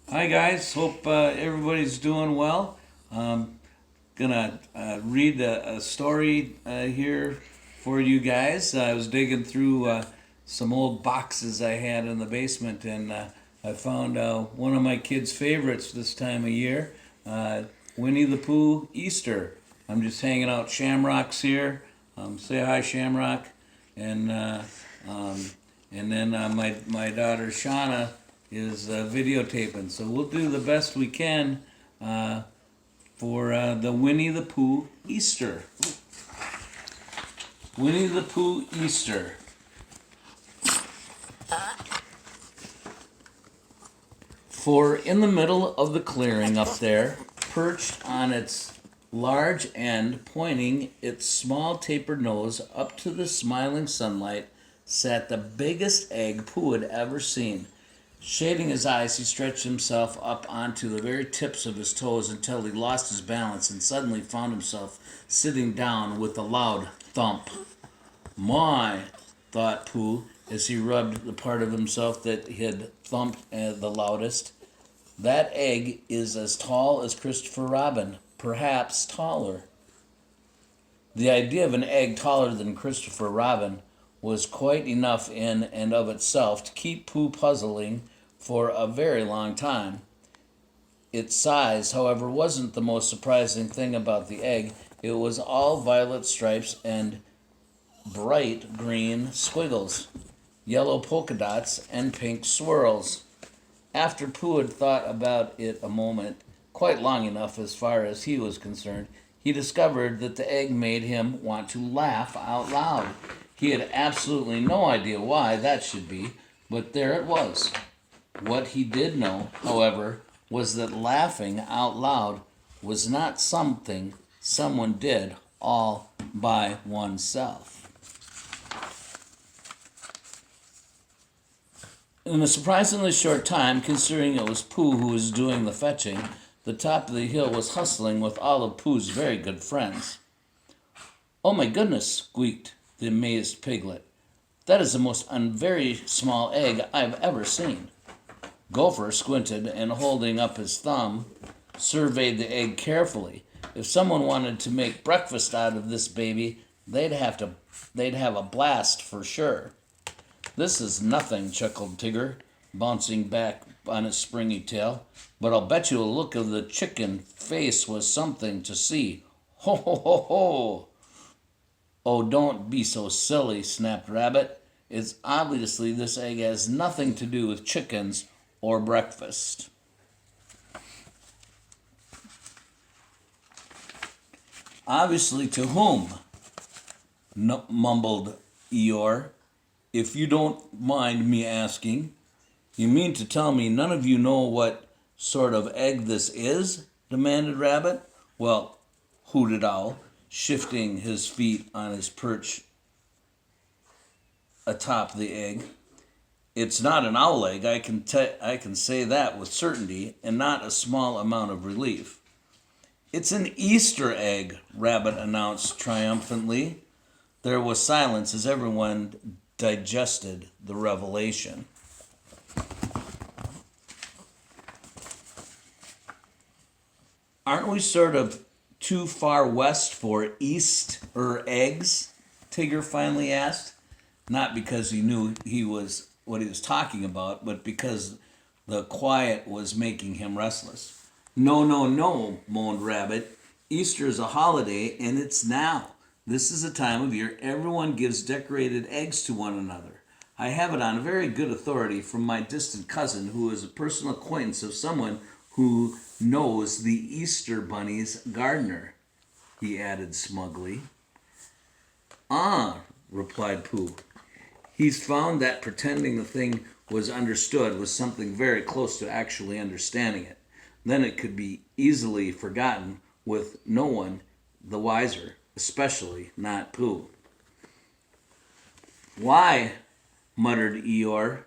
Hi guys, hope everybody's doing well. Gonna read a story here for you guys. I was digging through some old boxes I had in the basement, and I found one of my kids' favorites this time of year, uh, Winnie the Pooh Easter. I'm just hanging out Shamrock's here. Say hi, Shamrock, and um, and then my daughter Shauna is videotaping. So we'll do the best we can uh, for the Winnie the Pooh Easter. Winnie the Pooh Easter. For in the middle of the clearing up there, perched on its large end, pointing its small tapered nose up to the smiling sunlight, sat the biggest egg Pooh had ever seen. Shading his eyes, he stretched himself up onto the very tips of his toes until he lost his balance and suddenly found himself sitting down with a loud thump. My, thought Pooh as he rubbed the part of himself that had thumped the loudest. That egg is as tall as Christopher Robin, perhaps taller. The idea of an egg taller than Christopher Robin was quite enough in and of itself to keep Pooh puzzling for a very long time. Its size, however, wasn't the most surprising thing about the egg. It was all violet stripes and bright green squiggles, yellow polka dots, and pink swirls. After Pooh had thought about it a moment, quite long enough as far as he was concerned, he discovered that the egg made him want to laugh out loud. He had absolutely no idea why that should be, but there it was. What he did know, however, was that laughing out loud was not something someone did all by oneself. In a surprisingly short time, considering it was Pooh who was doing the fetching, the top of the hill was hustling with all of Pooh's very good friends. "Oh my goodness," squeaked the amazed piglet. "That is the most very small egg I've ever seen." Gopher squinted and, holding up his thumb, surveyed the egg carefully. If someone wanted to make breakfast out of this baby, they'd have a blast for sure. "This is nothing," chuckled Tigger, bouncing back on his springy tail. "But I'll bet you a look of the chicken face was something to see. Ho ho ho ho!" "Oh, don't be so silly," snapped Rabbit. "It's obviously this egg has nothing to do with chickens or breakfast." "Obviously to whom?" mumbled Eeyore. "If you don't mind me asking." "You mean to tell me none of you know what sort of egg this is?" demanded Rabbit. "Well," hooted Owl, shifting his feet on his perch atop the egg, "it's not an owl egg, I can say that with certainty, and not a small amount of relief." "It's an Easter egg," Rabbit announced triumphantly. There was silence as everyone digested the revelation. "Aren't we sort of too far west for Easter eggs?" Tigger finally asked. Not because he knew what he was talking about, but because the quiet was making him restless. "No, no, no," moaned Rabbit. "Easter is a holiday, and it's now. This is a time of year everyone gives decorated eggs to one another. I have it on very good authority from my distant cousin, who is a personal acquaintance of someone who knows the Easter Bunny's gardener," he added smugly. "Ah," replied Pooh. "He's found that pretending the thing was understood was something very close to actually understanding it. Then it could be easily forgotten with no one the wiser, especially not Pooh." "Why," muttered Eeyore,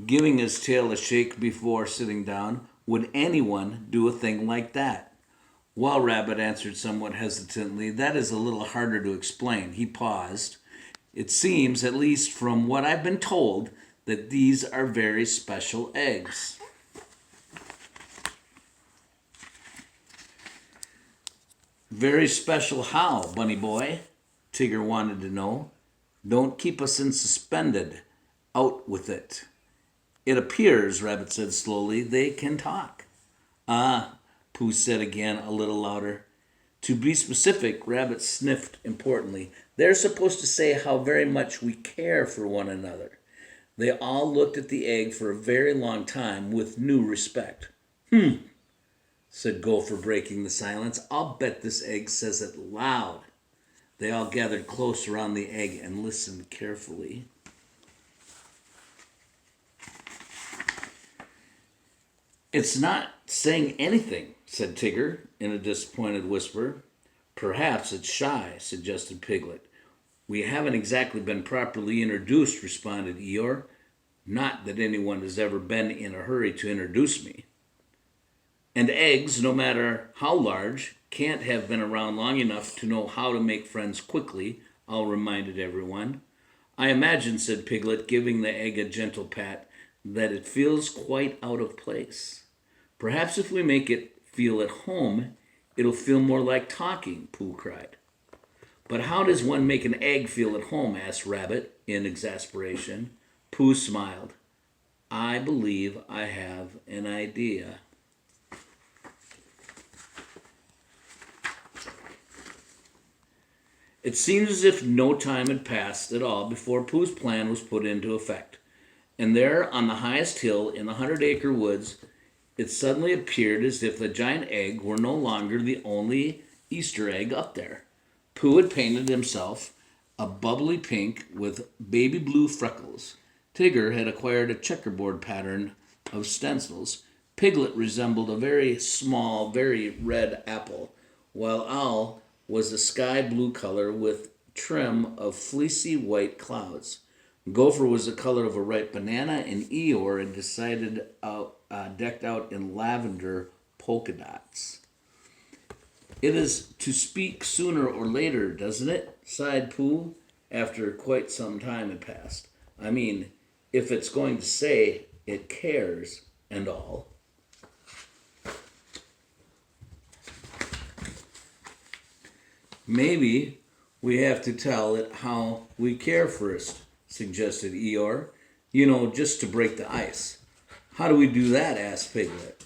giving his tail a shake before sitting down, "would anyone do a thing like that?" "Well," Rabbit answered somewhat hesitantly, "that is a little harder to explain." He paused. "It seems, at least from what I've been told, that these are very special eggs." Very special how, bunny boy? Tigger wanted to know. Don't keep us in suspended. Out with it. It appears, Rabbit said slowly, they can talk. Ah, Pooh said again, a little louder. To be specific, Rabbit sniffed importantly. They're supposed to say how very much we care for one another. They all looked at the egg for a very long time with new respect. Said Gopher, breaking the silence. I'll bet this egg says it loud. They all gathered close around the egg and listened carefully. It's not saying anything, said Tigger in a disappointed whisper. Perhaps it's shy, suggested Piglet. We haven't exactly been properly introduced, responded Eeyore. Not that anyone has ever been in a hurry to introduce me. And eggs, no matter how large, can't have been around long enough to know how to make friends quickly, Owl reminded everyone. I imagine, said Piglet, giving the egg a gentle pat, that it feels quite out of place. Perhaps if we make it feel at home, it'll feel more like talking, Pooh cried. But how does one make an egg feel at home? Asked Rabbit in exasperation. Pooh smiled. I believe I have an idea. It seemed as if no time had passed at all before Pooh's plan was put into effect. And there, on the highest hill in the 100-acre woods, it suddenly appeared as if the giant egg were no longer the only Easter egg up there. Pooh had painted himself a bubbly pink with baby blue freckles. Tigger had acquired a checkerboard pattern of stencils. Piglet resembled a very small, very red apple, while Owl was a sky blue color with trim of fleecy white clouds. Gopher was the color of a ripe banana, and Eeyore had decked out in lavender polka dots. It is to speak sooner or later, doesn't it? Sighed Pooh, after quite some time had passed. I mean, if it's going to say it cares and all. Maybe we have to tell it how we care first, suggested Eeyore. Just to break the ice. How do we do that? Asked Piglet.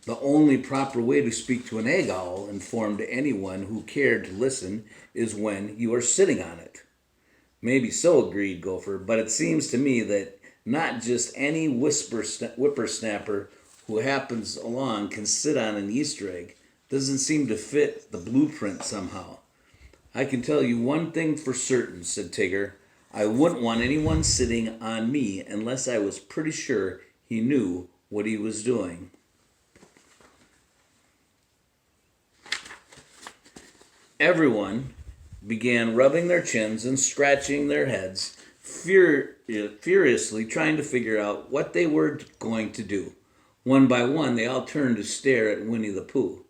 The only proper way to speak to an egg owl, informed anyone who cared to listen, is when you are sitting on it. Maybe so, agreed Gopher, but it seems to me that not just any whippersnapper who happens along can sit on an Easter egg. Doesn't seem to fit the blueprint somehow. I can tell you one thing for certain, said Tigger. I wouldn't want anyone sitting on me unless I was pretty sure he knew what he was doing. Everyone began rubbing their chins and scratching their heads, furiously trying to figure out what they were going to do. One by one, they all turned to stare at Winnie the Pooh.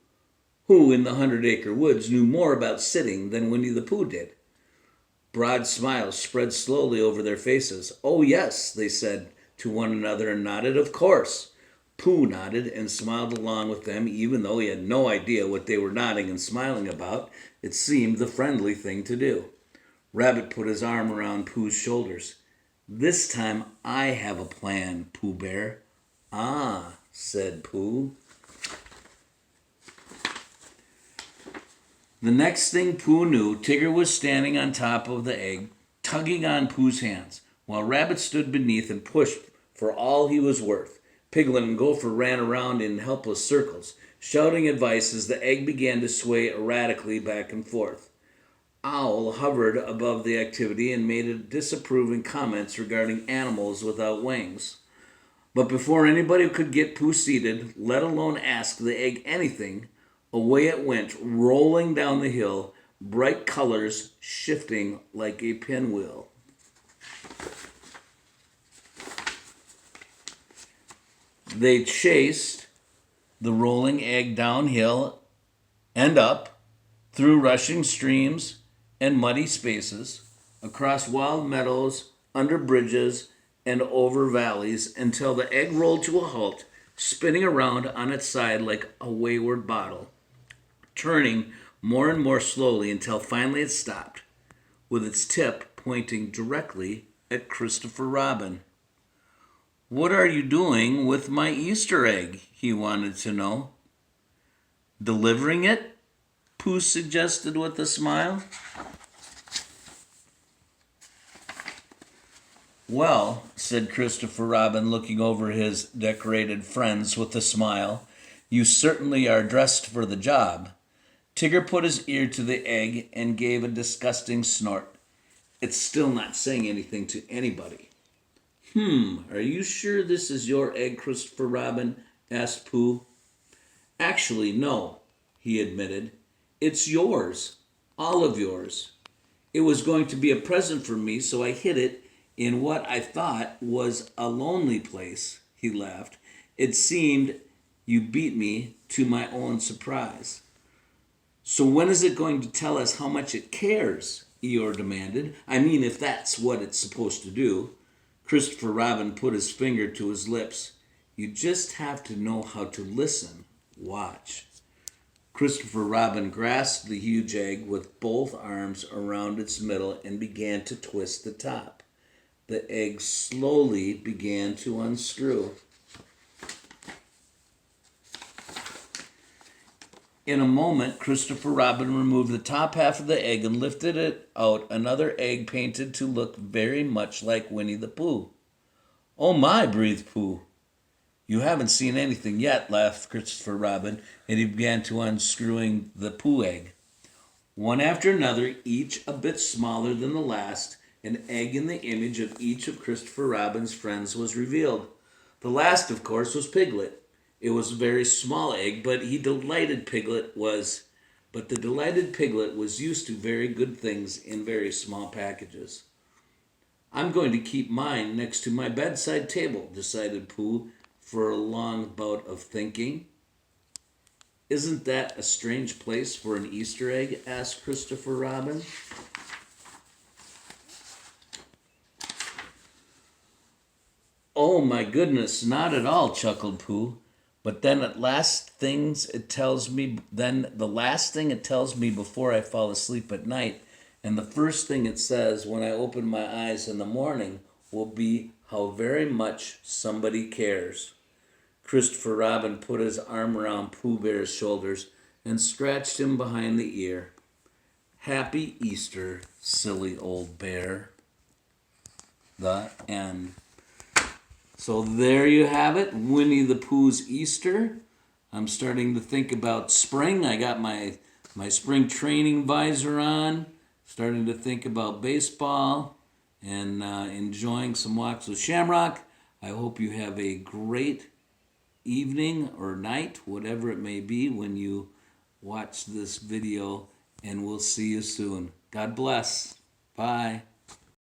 Who in the 100-acre woods knew more about sitting than Winnie the Pooh did? Broad smiles spread slowly over their faces. Oh, yes, they said to one another and nodded. Of course. Pooh nodded and smiled along with them, even though he had no idea what they were nodding and smiling about. It seemed the friendly thing to do. Rabbit put his arm around Pooh's shoulders. This time I have a plan, Pooh Bear. Ah, said Pooh. The next thing Pooh knew, Tigger was standing on top of the egg, tugging on Pooh's hands, while Rabbit stood beneath and pushed for all he was worth. Piglet and Gopher ran around in helpless circles, shouting advice as the egg began to sway erratically back and forth. Owl hovered above the activity and made disapproving comments regarding animals without wings. But before anybody could get Pooh seated, let alone ask the egg anything, away it went, rolling down the hill, bright colors shifting like a pinwheel. They chased the rolling egg downhill and up, through rushing streams and muddy spaces, across wild meadows, under bridges, and over valleys, until the egg rolled to a halt, spinning around on its side like a wayward bottle, turning more and more slowly until finally it stopped, with its tip pointing directly at Christopher Robin. "What are you doing with my Easter egg?" he wanted to know. "Delivering it?" Pooh suggested with a smile. "Well," said Christopher Robin, looking over his decorated friends with a smile, "you certainly are dressed for the job." Tigger put his ear to the egg and gave a disgusting snort. "It's still not saying anything to anybody." Are you sure this is your egg, Christopher Robin?" asked Pooh. "Actually, no," he admitted. "It's yours. All of yours. It was going to be a present for me, so I hid it in what I thought was a lonely place," he laughed. "It seemed you beat me to my own surprise." "So when is it going to tell us how much it cares?" Eeyore demanded. "I mean, if that's what it's supposed to do." Christopher Robin put his finger to his lips. "You just have to know how to listen. Watch." Christopher Robin grasped the huge egg with both arms around its middle and began to twist the top. The egg slowly began to unscrew. In a moment, Christopher Robin removed the top half of the egg and lifted it out, another egg painted to look very much like Winnie the Pooh. "Oh my," breathed Pooh. "You haven't seen anything yet," laughed Christopher Robin, and he began to unscrewing the Pooh egg. One after another, each a bit smaller than the last, an egg in the image of each of Christopher Robin's friends was revealed. The last, of course, was Piglet. It was a very small egg, but the delighted Piglet was used to very good things in very small packages. "I'm going to keep mine next to my bedside table," decided Pooh, for a long bout of thinking. "Isn't that a strange place for an Easter egg?" asked Christopher Robin. "Oh my goodness, not at all," chuckled Pooh. "But then the last thing it tells me before I fall asleep at night, and the first thing it says when I open my eyes in the morning, will be how very much somebody cares." Christopher Robin put his arm around Pooh Bear's shoulders and scratched him behind the ear. "Happy Easter, silly old bear." The end. So there you have it, Winnie the Pooh's Easter. I'm starting to think about spring. I got my spring training visor on, starting to think about baseball, and enjoying some walks with Shamrock. I hope you have a great evening or night, whatever it may be, when you watch this video, and we'll see you soon. God bless. Bye.